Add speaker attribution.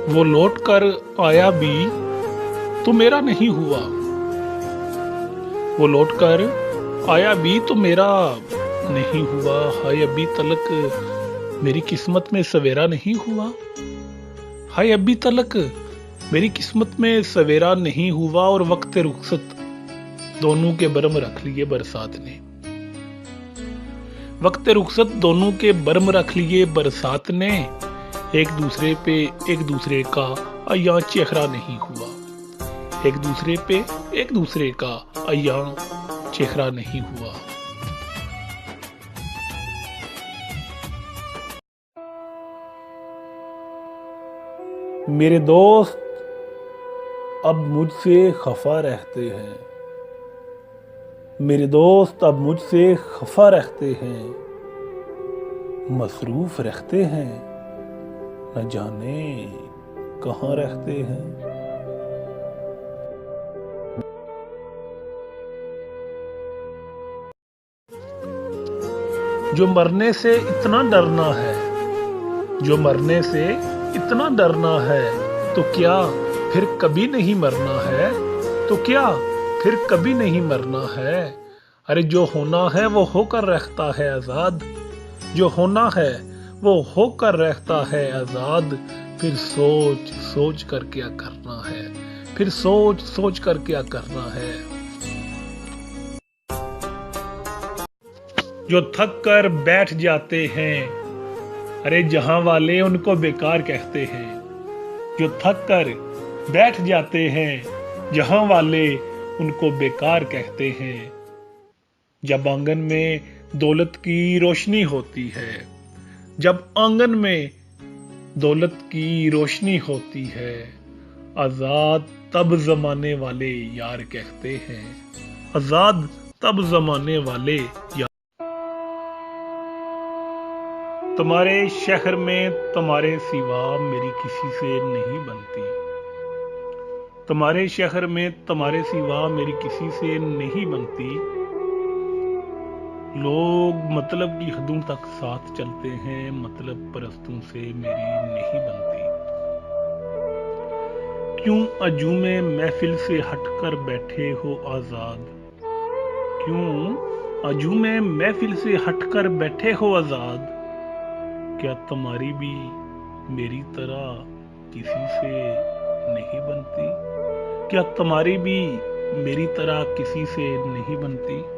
Speaker 1: वो लौट कर आया भी तो मेरा नहीं हुआ। वो लौट कर आया भी तो मेरा नहीं हुआ। हाय अभी तलक मेरी किस्मत में सवेरा नहीं हुआ। हाय अभी तलक मेरी किस्मत में सवेरा नहीं हुआ। और वक्त रुखसत दोनों के बरम रख लिए बरसात ने। वक्त रुखसत दोनों के बरम रख लिए बरसात ने। एक दूसरे पे एक दूसरे का अय्या चेहरा नहीं हुआ। एक दूसरे पे एक दूसरे का अय्या चेहरा नहीं हुआ। मेरे दोस्त अब मुझसे खफा रहते हैं। मेरे दोस्त अब मुझसे खफा रहते हैं। मसरूफ रहते हैं, न जाने कहाँ रहते हैं। जो मरने से इतना डरना है, जो मरने से इतना डरना है, तो क्या फिर कभी नहीं मरना है? तो क्या फिर कभी नहीं मरना है? अरे जो होना है वो होकर रहता है आजाद। जो होना है वो होकर रहता है आजाद। फिर सोच सोच कर क्या करना है? फिर सोच सोच कर क्या करना है? जो थक कर बैठ जाते हैं, अरे जहां वाले उनको बेकार कहते हैं। जो थक कर बैठ जाते हैं, जहां वाले उनको बेकार कहते हैं। जब आंगन में दौलत की रोशनी होती है, जब आंगन में दौलत की रोशनी होती है, आजाद तब जमाने वाले यार कहते हैं। आजाद तब जमाने वाले यार। तुम्हारे शहर में तुम्हारे सिवा मेरी किसी से नहीं बनती। तुम्हारे शहर में तुम्हारे सिवा मेरी किसी से नहीं बनती। लोग मतलब की हदों तक साथ चलते हैं, मतलब परस्तों से मेरी नहीं बनती। क्यों अजूमे महफिल से हटकर बैठे हो आजाद? क्यों अजूमे महफिल से हटकर बैठे हो आजाद? क्या तुम्हारी भी मेरी तरह किसी से नहीं बनती? क्या तुम्हारी भी मेरी तरह किसी से नहीं बनती?